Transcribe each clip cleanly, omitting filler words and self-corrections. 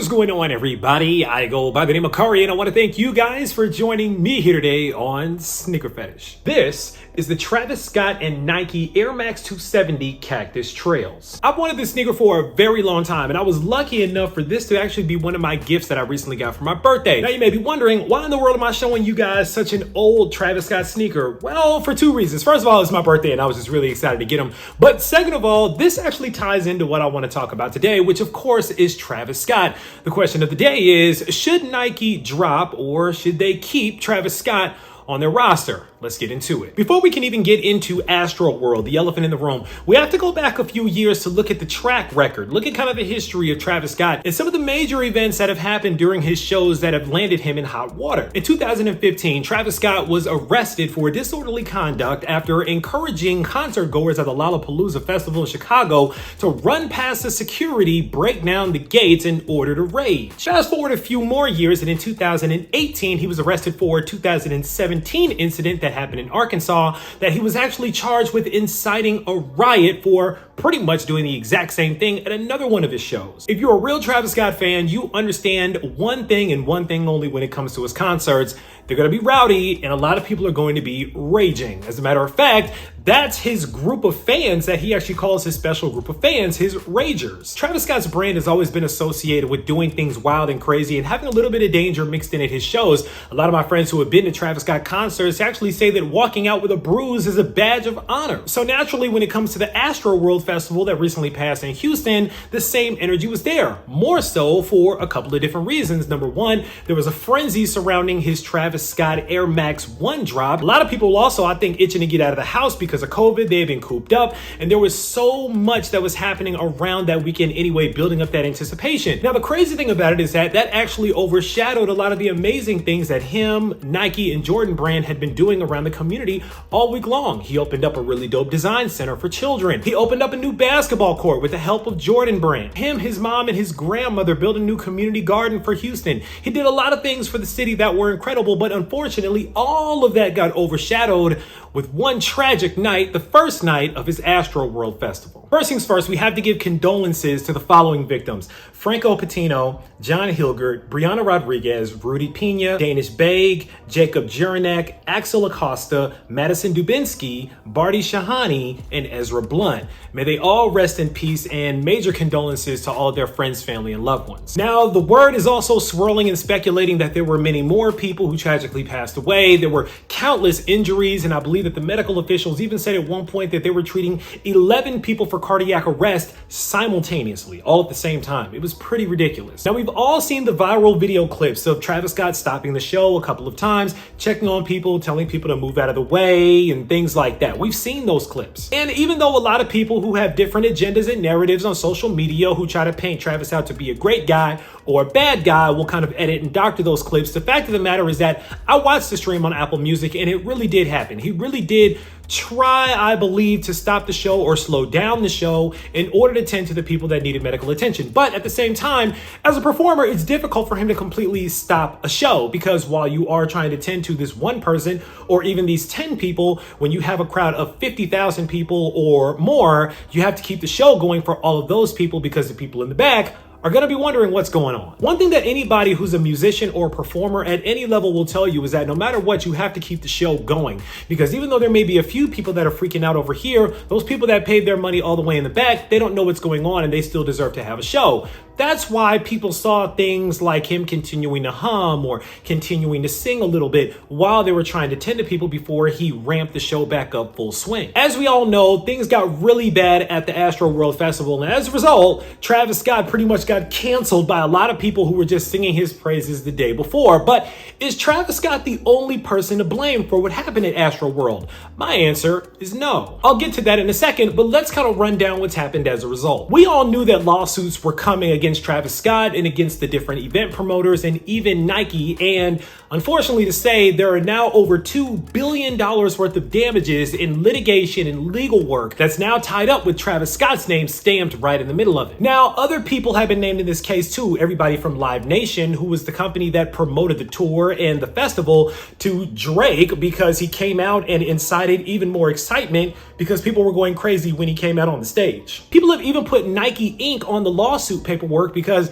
is going on, everybody? I go by the name of Kari, and I want to thank you guys for joining me here today on Sneaker Phetish. This is the Travis Scott and Nike Air Max 270 Cactus Trails. I've wanted this sneaker for a very long time, and I was lucky enough for this to actually be one of my gifts that I recently got for my birthday. Now you may be wondering, why in the world am I showing you guys such an old Travis Scott sneaker? Well, for two reasons. First of all, it's my birthday and I was just really excited to get them. But second of all, this actually ties into what I want to talk about today, which of course is Travis Scott. The question of the day is, should Nike drop or should they keep Travis Scott on their roster? Let's get into it. Before we can even get into Astroworld, the elephant in the room, we have to go back a few years to look at the track record, look at kind of the history of Travis Scott and some of the major events that have happened during his shows that have landed him in hot water. In 2015, Travis Scott was arrested for disorderly conduct after encouraging concert goers at the Lollapalooza Festival in Chicago to run past the security, break down the gates in order to rage. Fast forward a few more years, and in 2018, he was arrested for a 2017 incident that happened in Arkansas that he was actually charged with inciting a riot for pretty much doing the exact same thing at another one of his shows. If you're a real Travis Scott fan, you understand one thing and one thing only when it comes to his concerts. They're going to be rowdy and a lot of people are going to be raging. As a matter of fact, that's his group of fans that he actually calls his special group of fans, his ragers. Travis Scott's brand has always been associated with doing things wild and crazy and having a little bit of danger mixed in at his shows. A lot of my friends who have been to Travis Scott concerts actually say that walking out with a bruise is a badge of honor. So naturally, when it comes to the Astroworld Festival that recently passed in Houston, the same energy was there. More so for a couple of different reasons. Number one, there was a frenzy surrounding his Travis Scott Air Max 1 drop. A lot of people also, I think, itching to get out of the house because of COVID. They've been cooped up, and there was so much that was happening around that weekend anyway, building up that anticipation. Now, the crazy thing about it is that actually overshadowed a lot of the amazing things that him, Nike, and Jordan Brand had been doing around the community all week long. He opened up a really dope design center for children. He opened up a new basketball court with the help of Jordan Brand. Him, his mom, and his grandmother built a new community garden for Houston. He did a lot of things for the city that were incredible, but unfortunately, all of that got overshadowed with one tragic night, the first night of his Astroworld Festival. First things first, we have to give condolences to the following victims: Franco Patino, John Hilgert, Brianna Rodriguez, Rudy Pena, Danish Baig, Jacob Juranek, Axel Acosta, Madison Dubinsky, Barty Shahani, and Ezra Blunt. May they all rest in peace, and major condolences to all their friends, family, and loved ones. Now, the word is also swirling and speculating that there were many more people who tragically passed away. There were countless injuries, and I believe that the medical officials even said at one point that they were treating 11 people for cardiac arrest simultaneously, all at the same time. It was pretty ridiculous. Now, we've all seen the viral video clips of Travis Scott stopping the show a couple of times, checking on people, telling people to move out of the way, and things like that. We've seen those clips. And even though a lot of people who have different agendas and narratives on social media who try to paint Travis out to be a great guy or a bad guy will kind of edit and doctor those clips, the fact of the matter is that I watched the stream on Apple Music and it really did happen. He really did try, I believe, to stop the show or slow down the show in order to tend to the people that needed medical attention. But at the same time, as a performer, it's difficult for him to completely stop a show, because while you are trying to tend to this one person or even these 10 people, when you have a crowd of 50,000 people or more, you have to keep the show going for all of those people, because the people in the back are going to be wondering what's going on. One thing that anybody who's a musician or performer at any level will tell you is that no matter what, you have to keep the show going, because even though there may be a few people that are freaking out over here, those people that paid their money all the way in the back, they don't know what's going on and they still deserve to have a show. That's why people saw things like him continuing to hum or continuing to sing a little bit while they were trying to tend to people before he ramped the show back up full swing. As we all know, things got really bad at the Astroworld Festival, and as a result, Travis Scott pretty much got canceled by a lot of people who were just singing his praises the day before. But is Travis Scott the only person to blame for what happened at Astroworld? My answer is no. I'll get to that in a second, but let's kind of run down what's happened as a result. We all knew that lawsuits were coming against Travis Scott and against the different event promoters and even Nike, and unfortunately to say, there are now over $2 billion worth of damages in litigation and legal work that's now tied up with Travis Scott's name stamped right in the middle of it. Now, other people have been named in this case too. Everybody from Live Nation, who was the company that promoted the tour and the festival, to Drake, because he came out and incited even more excitement because people were going crazy when he came out on the stage. People have even put Nike Inc. on the lawsuit paperwork because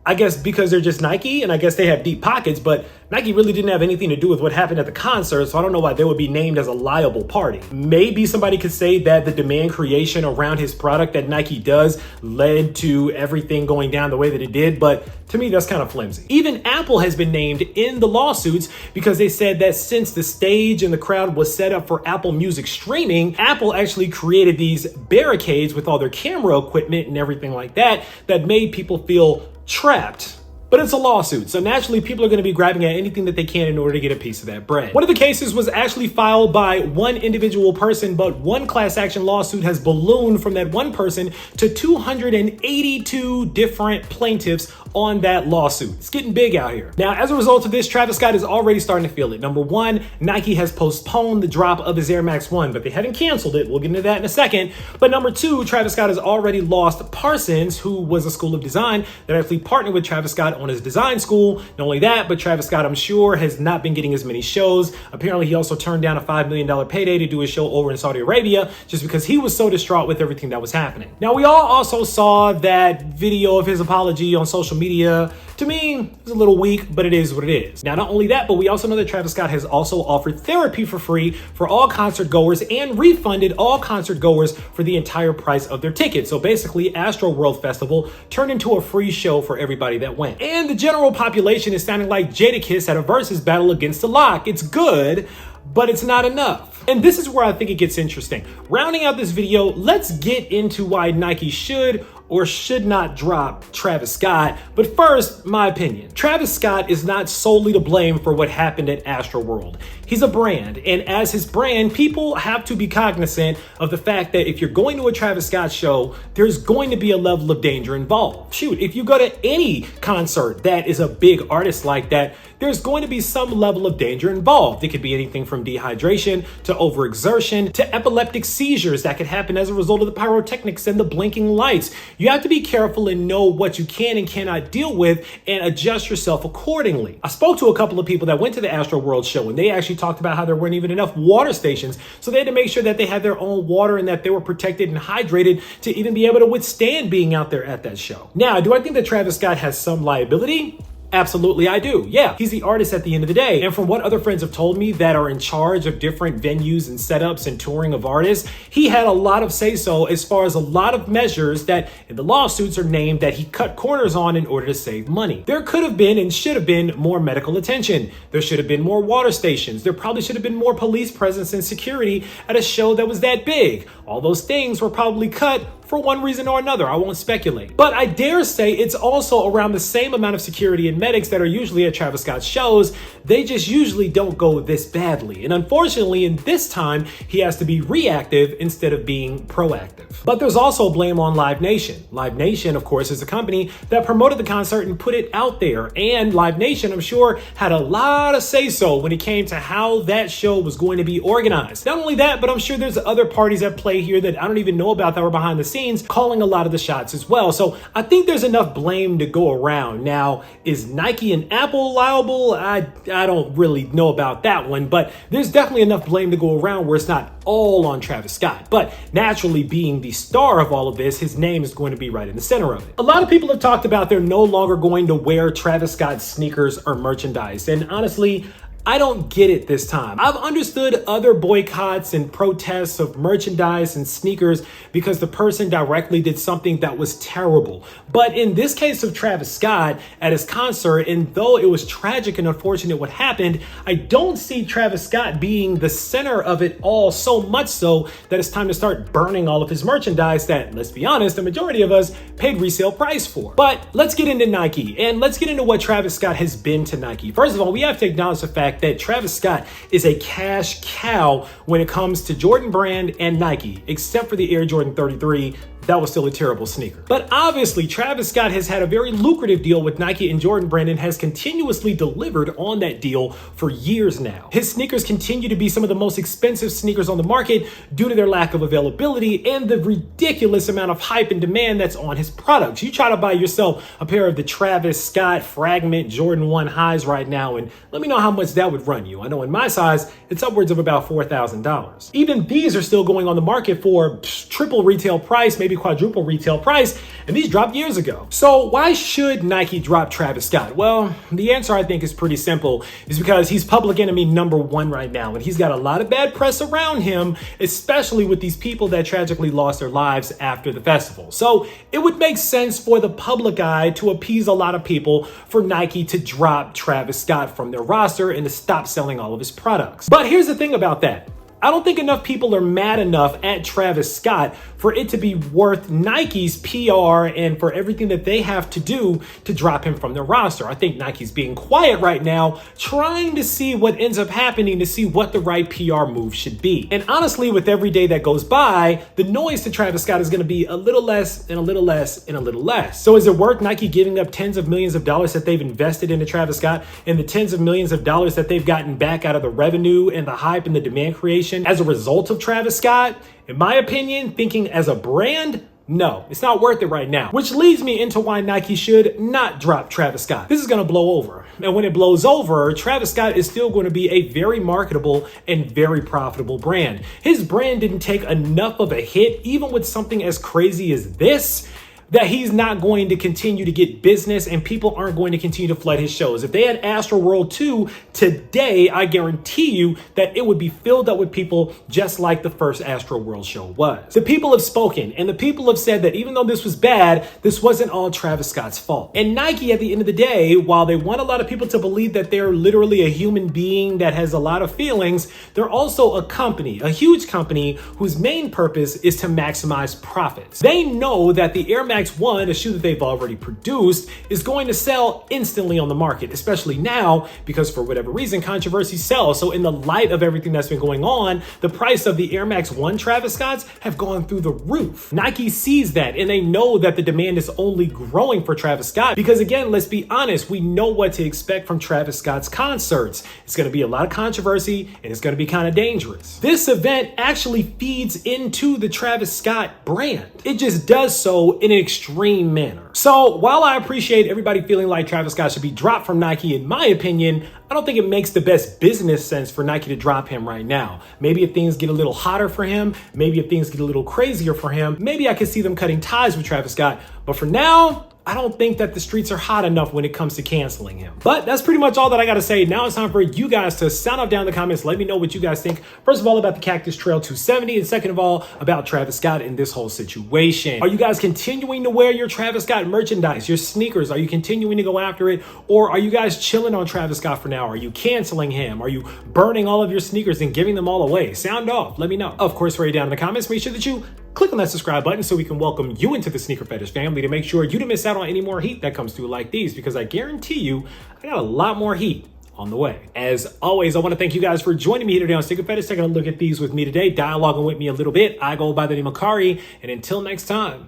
I guess because they're just Nike, and I guess they have deep pockets, but Nike really didn't have anything to do with what happened at the concert, so I don't know why they would be named as a liable party. Maybe somebody could say that the demand creation around his product that Nike does led to everything going down the way that it did, but to me, that's kind of flimsy. Even Apple has been named in the lawsuits because they said that since the stage and the crowd was set up for Apple Music streaming, Apple actually created these barricades with all their camera equipment and everything like that that made people feel trapped. But it's a lawsuit, so naturally people are going to be grabbing at anything that they can in order to get a piece of that bread. One of the cases was actually filed by one individual person, but one class action lawsuit has ballooned from that one person to 282 different plaintiffs on that lawsuit. It's getting big out here. Now, as a result of this, Travis Scott is already starting to feel it. Number one, Nike has postponed the drop of his Air Max 1, but they haven't canceled it. We'll get into that in a second. But number two, Travis Scott has already lost Parsons, who was a school of design that actually partnered with Travis Scott on his design school. Not only that, but Travis Scott, I'm sure, has not been getting as many shows. Apparently, he also turned down a $5 million payday to do a show over in Saudi Arabia just because he was so distraught with everything that was happening. Now, we all also saw that video of his apology on social media. To me, it's a little weak, but it is what it is. Now, not only that, but we also know that Travis Scott has also offered therapy for free for all concert goers and refunded all concert goers for the entire price of their ticket. So basically, Astroworld Festival turned into a free show for everybody that went. And the general population is sounding like Jadakiss at a versus battle against The Lock. It's good, but it's not enough. And this is where I think it gets interesting. Rounding out this video, let's get into why Nike should or should not drop Travis Scott. But first, my opinion. Travis Scott is not solely to blame for what happened at Astroworld. He's a brand, and as his brand, people have to be cognizant of the fact that if you're going to a Travis Scott show, there's going to be a level of danger involved. Shoot, if you go to any concert that is a big artist like that, there's going to be some level of danger involved. It could be anything from dehydration to overexertion to epileptic seizures that could happen as a result of the pyrotechnics and the blinking lights. You have to be careful and know what you can and cannot deal with and adjust yourself accordingly. I spoke to a couple of people that went to the Astroworld show, and they actually talked about how there weren't even enough water stations, so they had to make sure that they had their own water and that they were protected and hydrated to even be able to withstand being out there at that show. Now, do I think that Travis Scott has some liability? Absolutely, I do. Yeah, he's the artist at the end of the day. And from what other friends have told me that are in charge of different venues and setups and touring of artists, he had a lot of say-so as far as a lot of measures that in the lawsuits are named that he cut corners on in order to save money. There could have been and should have been more medical attention. There should have been more water stations. There probably should have been more police presence and security at a show that was that big. All those things were probably cut for one reason or another. I won't speculate. But I dare say it's also around the same amount of security and medics that are usually at Travis Scott's shows. They just usually don't go this badly. And unfortunately, in this time, he has to be reactive instead of being proactive. But there's also blame on Live Nation. Live Nation, of course, is a company that promoted the concert and put it out there. And Live Nation, I'm sure, had a lot of say-so when it came to how that show was going to be organized. Not only that, but I'm sure there's other parties at play here that I don't even know about that were behind the scenes calling a lot of the shots as well. So I think there's enough blame to go around. Now, is Nike and Apple liable? I don't really know about that one, but there's definitely enough blame to go around where it's not all on Travis Scott. But naturally, being the star of all of this, his name is going to be right in the center of it. A lot of people have talked about they're no longer going to wear Travis Scott sneakers or merchandise. And honestly, I don't get it this time. I've understood other boycotts and protests of merchandise and sneakers because the person directly did something that was terrible. But in this case of Travis Scott at his concert, and though it was tragic and unfortunate what happened, I don't see Travis Scott being the center of it all, so much so that it's time to start burning all of his merchandise that, let's be honest, the majority of us paid resale price for. But let's get into Nike, and let's get into what Travis Scott has been to Nike. First of all, we have to acknowledge the fact that Travis Scott is a cash cow when it comes to Jordan Brand and Nike, except for the Air Jordan 33. That was still a terrible sneaker. But obviously, Travis Scott has had a very lucrative deal with Nike and Jordan Brand and has continuously delivered on that deal for years now. His sneakers continue to be some of the most expensive sneakers on the market due to their lack of availability and the ridiculous amount of hype and demand that's on his products. You try to buy yourself a pair of the Travis Scott Fragment Jordan 1 highs right now, and let me know how much that would run you. I know in my size, it's upwards of about $4,000. Even these are still going on the market for triple retail price, maybe quadruple retail price, and these dropped years ago. So why should Nike drop Travis Scott? Well, the answer I think is pretty simple. Is because he's public enemy number one right now, and he's got a lot of bad press around him, especially with these people that tragically lost their lives after the festival. So it would make sense for the public eye to appease a lot of people for Nike to drop Travis Scott from their roster and to stop selling all of his products. But here's the thing about that. I don't think enough people are mad enough at Travis Scott for it to be worth Nike's PR and for everything that they have to do to drop him from their roster. I think Nike's being quiet right now, trying to see what ends up happening to see what the right PR move should be. And honestly, with every day that goes by, the noise to Travis Scott is going to be a little less and a little less and a little less. So is it worth Nike giving up tens of millions of dollars that they've invested into Travis Scott and the tens of millions of dollars that they've gotten back out of the revenue and the hype and the demand creation as a result of Travis Scott? In my opinion, thinking as a brand, no, it's not worth it right now. Which leads me into why Nike should not drop Travis Scott. This is going to blow over. And when it blows over, Travis Scott is still going to be a very marketable and very profitable brand. His brand didn't take enough of a hit, even with something as crazy as this, that he's not going to continue to get business and people aren't going to continue to flood his shows. If they had Astroworld 2 today, I guarantee you that it would be filled up with people just like the first Astroworld show was. The people have spoken and the people have said that even though this was bad, this wasn't all Travis Scott's fault. And Nike, at the end of the day, while they want a lot of people to believe that they're literally a human being that has a lot of feelings, they're also a company, a huge company whose main purpose is to maximize profits. They know that the Air Max 1, a shoe that they've already produced, is going to sell instantly on the market, especially now because for whatever reason, controversy sells. So in the light of everything that's been going on, the price of the Air Max 1 Travis Scotts have gone through the roof. Nike sees that and they know that the demand is only growing for Travis Scott because, again, let's be honest, we know what to expect from Travis Scott's concerts. It's going to be a lot of controversy and it's going to be kind of dangerous. This event actually feeds into the Travis Scott brand. It just does so in an extreme manner. So while I appreciate everybody feeling like Travis Scott should be dropped from Nike, in my opinion, I don't think it makes the best business sense for Nike to drop him right now. Maybe if things get a little hotter for him, maybe if things get a little crazier for him, maybe I could see them cutting ties with Travis Scott. But for now, I don't think that the streets are hot enough when it comes to canceling him. But that's pretty much all that I got to say. Now it's time for you guys to sound off down in the comments. Let me know what you guys think. First of all, about the Cactus Trail 270, and second of all, about Travis Scott in this whole situation. Are you guys continuing to wear your Travis Scott merchandise, your sneakers? Are you continuing to go after it? Or are you guys chilling on Travis Scott for now? Are you canceling him? Are you burning all of your sneakers and giving them all away? Sound off. Let me know. Of course, right down in the comments, make sure that you click on that subscribe button so we can welcome you into the Sneaker Fetish family to make sure you don't miss out on any more heat that comes through like these, because I guarantee you I got a lot more heat on the way. As always, I want to thank you guys for joining me here today on Sneaker Fetish, taking a look at these with me today, dialoguing with me a little bit. I go by the name of Kari, and until next time,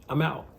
I'm out.